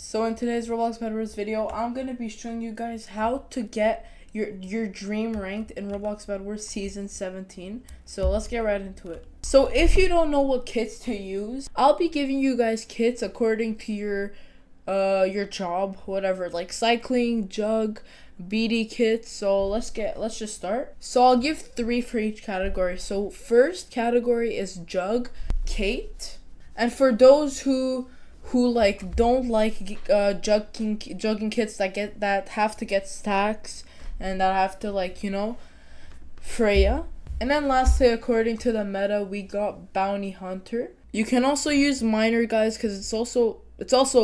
So in today's Roblox Bedwars video, I'm going to be showing you guys how to get your dream ranked in Roblox Bedwars Season 17. So let's get right into it. So if you don't know what kits to use, I'll be giving you guys kits according to your job, whatever, like cycling, jug, BD kits. So let's just start. So I'll give 3 for each category. So first category is jug, Kate. And for those who like don't like jugging kits that have to get stacks and that have to, like, you know, Freya. And then lastly, according to the meta, we got Bounty Hunter. You can also use Miner, guys, because it's also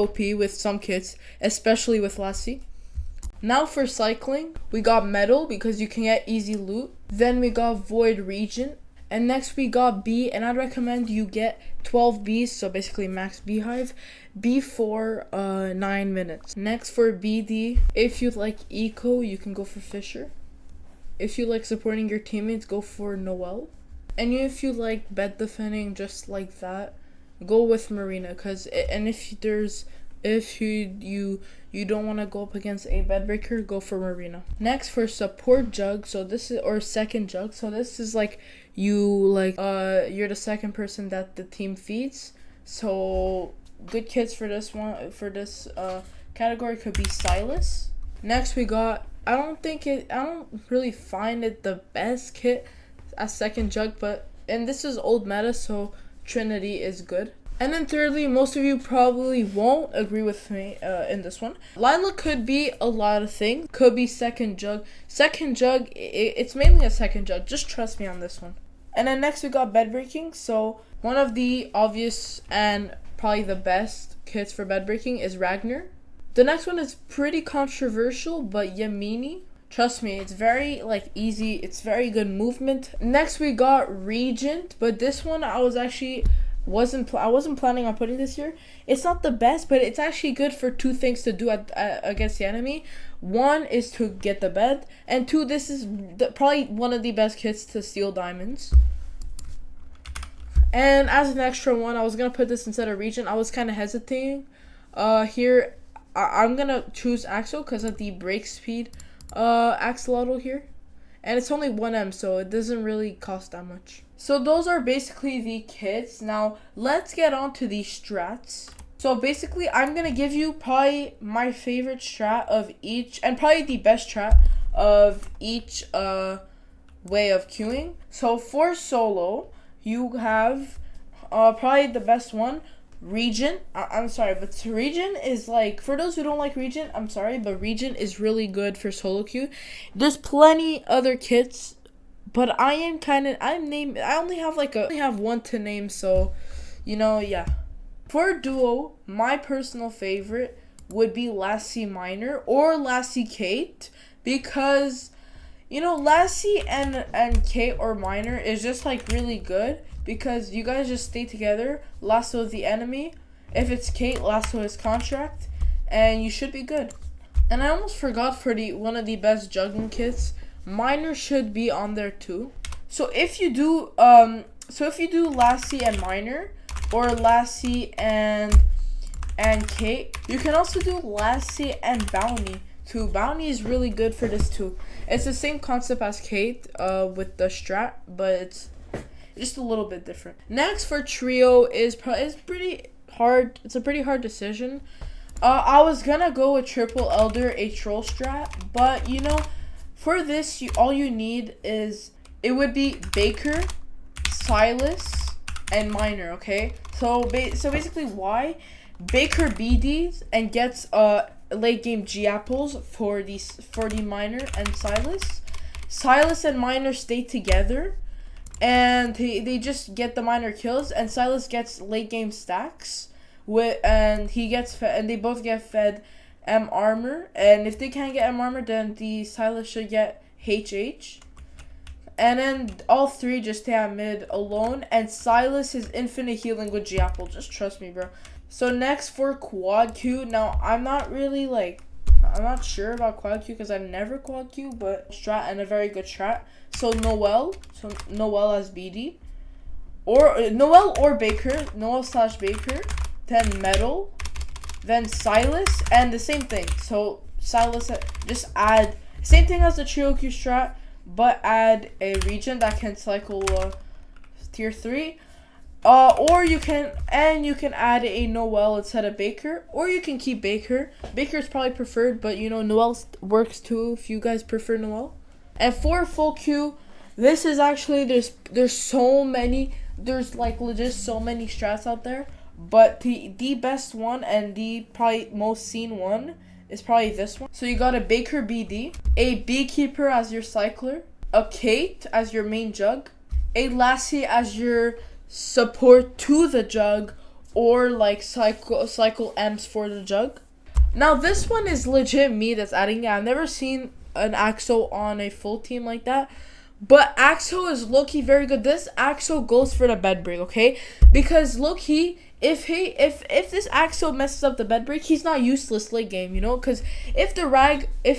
OP with some kits, especially with Lassie. Now for cycling, we got Metal because you can get easy loot. Then we got Void Regent. And next we got bee, and I'd recommend you get 12 bees, so basically max beehive, bee for 9 minutes. Next for BD, if you like eco, you can go for Fisher. If you like supporting your teammates, go for Noelle. And if you like bed defending just like that, go with Marina. If you don't want to go up against a bed breaker, go for Marina. Next for support jug, or second jug. So this is like you're the second person that the team feeds. So good kits for this category could be Silas. Next we got, I don't really find it the best kit as second jug, and this is old meta, so Trinity is good. And then thirdly, most of you probably won't agree with me in this one. Lila could be a lot of things. Could be second jug. Second jug, it's mainly a second jug. Just trust me on this one. And then next we got bed breaking. So one of the obvious and probably the best kits for bed breaking is Ragnar. The next one is pretty controversial, but Yamini. Trust me, it's very easy. It's very good movement. Next we got Regent, but this one I wasn't planning on putting this here. It's not the best, but it's actually good for 2 things to do against the enemy. 1 is to get the bed, and 2, this is probably one of the best kits to steal diamonds. And as an extra one, I was gonna put this instead of Regent. I was kind of hesitating. Here I'm gonna choose Axel because of the break speed axolotl here. And it's only 1M, so it doesn't really cost that much. So those are basically the kits. Now, let's get on to the strats. So basically, I'm going to give you probably my favorite strat of each, and probably the best strat of each way of queuing. So for solo, you have probably the best one, Regent. I'm sorry, but Regent is like, for those who don't like Regent, I'm sorry, but Regent is really good for solo queue. There's plenty other kits, but I only have one to name, so yeah. For duo, my personal favorite would be Lassie Miner or Lassie Kate, because Lassie and Kate or Miner is just like really good. Because you guys just stay together, lasso the enemy. If it's Kate, lasso his contract, and you should be good. And I almost forgot for one of the best juggling kits, Miner should be on there too. So if you do Lassie and Miner, or Lassie and Kate, you can also do Lassie and Bounty too. Bounty is really good for this too. It's the same concept as Kate with the strat, but it's just a little bit different. Next for trio is pretty hard. It's a pretty hard decision. I was gonna go with triple elder, a troll strat, but for this, all you need is, it would be Baker, Silas, and Miner. Okay, so basically, why Baker BDs and gets late game G apples for the Miner and Silas. Silas and Miner stay together, and they just get the Miner kills, and Silas gets late game stacks and they both get fed M armor, and if they can't get M armor, then the Silas should get HH, and then all 3 just stay at mid alone, and Silas is infinite healing with G apple. Just trust me, bro. So next for quad Q. Now I'm not sure about quad Q because I've never quad Q, but strat and a very good strat. So Noelle as BD, or Noelle or Baker, Noelle/Baker, then Metal, then Silas, and the same thing. So Silas, just add same thing as the trio Q strat, but add a region that can cycle tier 3. Or you can add a Noel instead of Baker, or you can keep Baker. Baker is probably preferred, but you know Noel works too if you guys prefer Noel. And for full Q, this is actually there's so many, there's like legit so many strats out there, but the best one and the probably most seen one is probably this one. So you got a Baker BD, a Beekeeper as your cycler, a Kate as your main jug, a Lassie as your support to the jug, or like cycle M's for the jug. Now this one is legit me that's adding it. I've never seen an Axo on a full team like that, but Axo is low-key very good. This Axo goes for the bed break, okay? Because low-key, if this Axo messes up the bed break, he's not useless late game, you know? Because if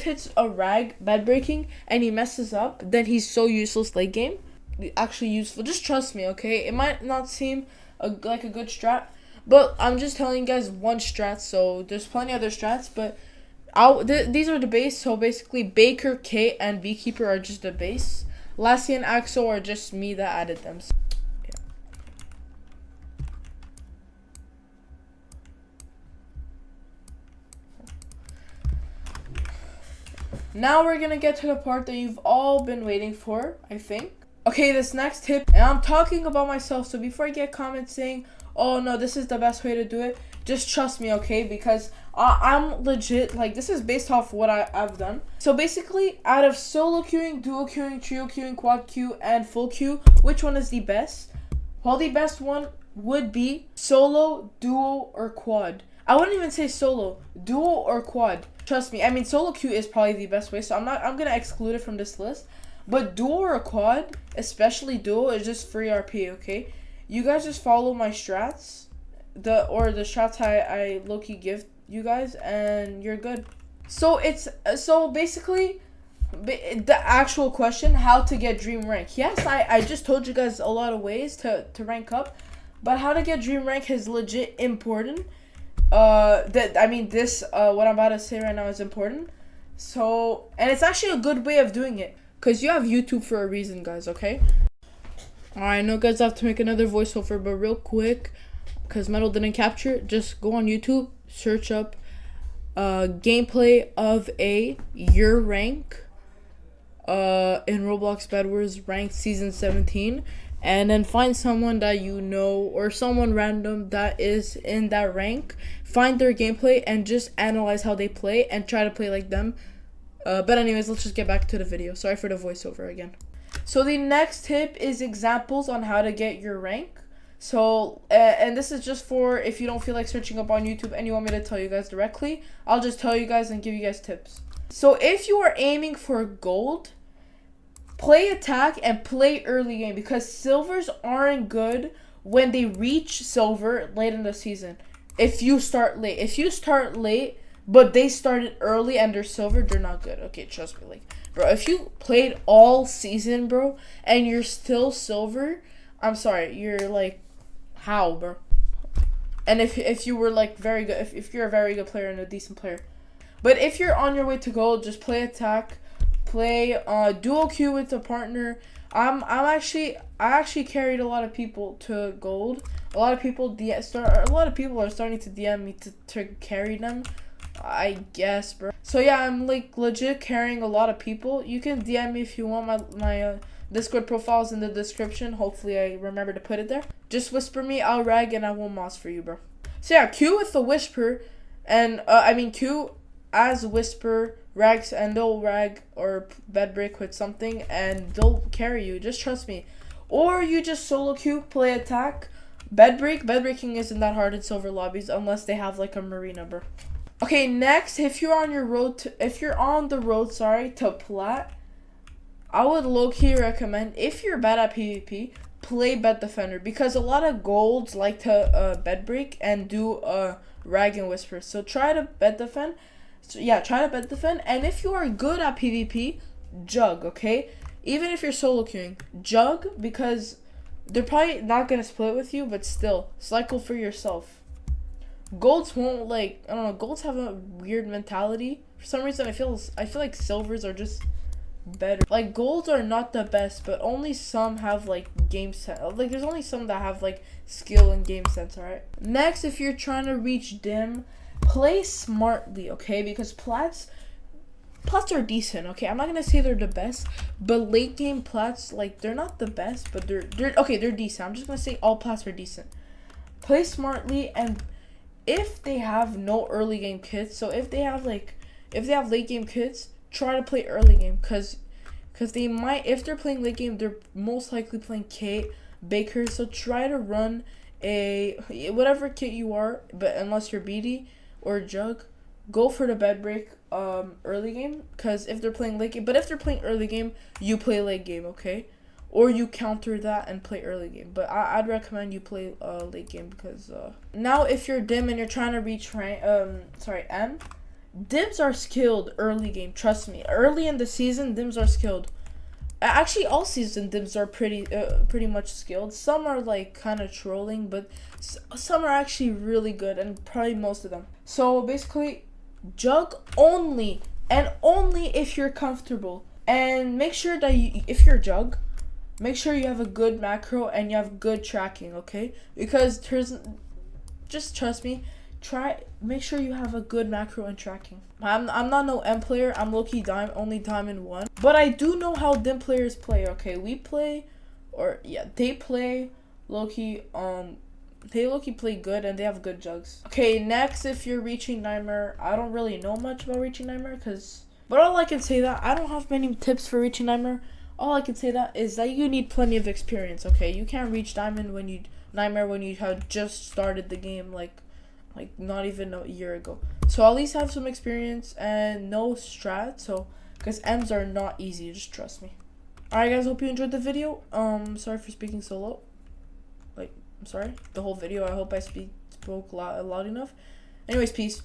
it's a rag bed breaking and he messes up, then he's so useless late game. Actually useful. Just trust me, okay? It might not seem like a good strat, but I'm just telling you guys one strat. So there's plenty other strats, but these are the base. So basically, Baker, Kate, and Beekeeper are just the base. Lassie and Axo are just me that added them. So, yeah. Now we're gonna get to the part that you've all been waiting for, I think. Okay, this next tip, and I'm talking about myself, so before I get comments saying, oh no, this is the best way to do it, just trust me, okay? Because I'm legit, like, this is based off what I've done. So basically, out of solo queuing, duo queuing, trio queuing, quad queue, and full queue, which one is the best? Well, the best one would be solo, duo, or quad. I wouldn't even say solo, duo or quad. Trust me, I mean, solo queue is probably the best way, so I'm gonna exclude it from this list. But duo or quad, especially duo, is just free RP, okay? You guys just follow my strats, the strats I low-key give you guys, and you're good. So basically, the actual question, how to get dream rank. Yes, I just told you guys a lot of ways to rank up, but how to get dream rank is legit important. What I'm about to say right now is important. So, and it's actually a good way of doing it. Because you have YouTube for a reason, guys, okay? Alright, I know guys I have to make another voiceover, but real quick, because Metal didn't capture it, just go on YouTube, search up gameplay of your rank in Roblox Bedwars ranked season 17, and then find someone that you know or someone random that is in that rank, find their gameplay and just analyze how they play and try to play like them. But anyways, let's just get back to the video. Sorry for the voiceover again. So the next tip is examples on how to get your rank. So, and this is just for if you don't feel like searching up on YouTube and you want me to tell you guys directly, I'll just tell you guys and give you guys tips. So if you are aiming for gold, play attack and play early game, because silvers aren't good when they reach silver late in the season. If you start late, but they started early and they're silver, they're not good. Okay, trust me. Like, bro, if you played all season, bro, and you're still silver, I'm sorry, you're like, how, bro? And if you were like very good, if you're a very good player and a decent player. But if you're on your way to gold, just play attack, play dual queue with a partner. I actually carried a lot of people to gold. A lot of people are starting to DM me to carry them, I guess, bro. So yeah, I'm like legit carrying a lot of people. You can DM me if you want. My Discord profile is in the description. Hopefully I remember to put it there. Just whisper me, I'll rag and I will moss for you, bro. So yeah, queue with the whisper, and queue as whisper, rags, and they'll rag or bed break with something and they'll carry you. Just trust me. Or you just solo queue, play attack, bed break. Bed breaking isn't that hard in silver lobbies unless they have like a marina, bro. Okay, next, if you're on the road to plat, I would low-key recommend, if you're bad at PvP, play bed defender, because a lot of golds like to bed break and do rag and whisper. So try to bed defend. And if you are good at PvP, jug, okay? Even if you're solo queuing, jug, because they're probably not gonna split with you, but still, cycle for yourself. Golds won't, like, I don't know, golds have a weird mentality. For some reason, I feel like silvers are just better. Like, golds are not the best, but only some have, like, game sense. Like, there's only some that have, like, skill and game sense, alright? Next, if you're trying to reach dim, play smartly, okay? Because plats are decent, okay? I'm not gonna say they're the best, but late game plats, like, they're not the best, but they're decent. I'm just gonna say all plats are decent. Play smartly, and if they have no early game kits, so if they have late game kits, try to play early game, because they might, if they're playing late game, they're most likely playing Kate, Baker, so try to run a whatever kit you are, but unless you're BD or Jug, go for the bed break early game, because if they're playing late game, but if they're playing early game, you play late game, okay? Or you counter that and play early game. But I'd recommend you play late game, because now if you're dim and you're trying to reach rank, M, dims are skilled early game. Trust me. Early in the season, dims are skilled. Actually, all season dims are pretty much skilled. Some are like kind of trolling, but some are actually really good, and probably most of them. So basically, jug only and only if you're comfortable, and make sure that if you're jug, make sure you have a good macro and you have good tracking, okay? Because just trust me, make sure you have a good macro and tracking. I'm not no M player. I'm low-key only diamond 1. But I do know how dim players play, okay? They play low-key, they low-key play good, and they have good jugs. Okay, next, if you're reaching Nightmare, I don't really know much about reaching Nightmare, but all I can say that I don't have many tips for reaching Nightmare. All I can say that is that you need plenty of experience, okay? You can't reach Nightmare when you have just started the game, like not even a year ago. So at least have some experience and no strat, because M's are not easy, just trust me. Alright guys, hope you enjoyed the video. Sorry for speaking so low. I'm sorry, the whole video. I hope I spoke loud enough. Anyways, peace.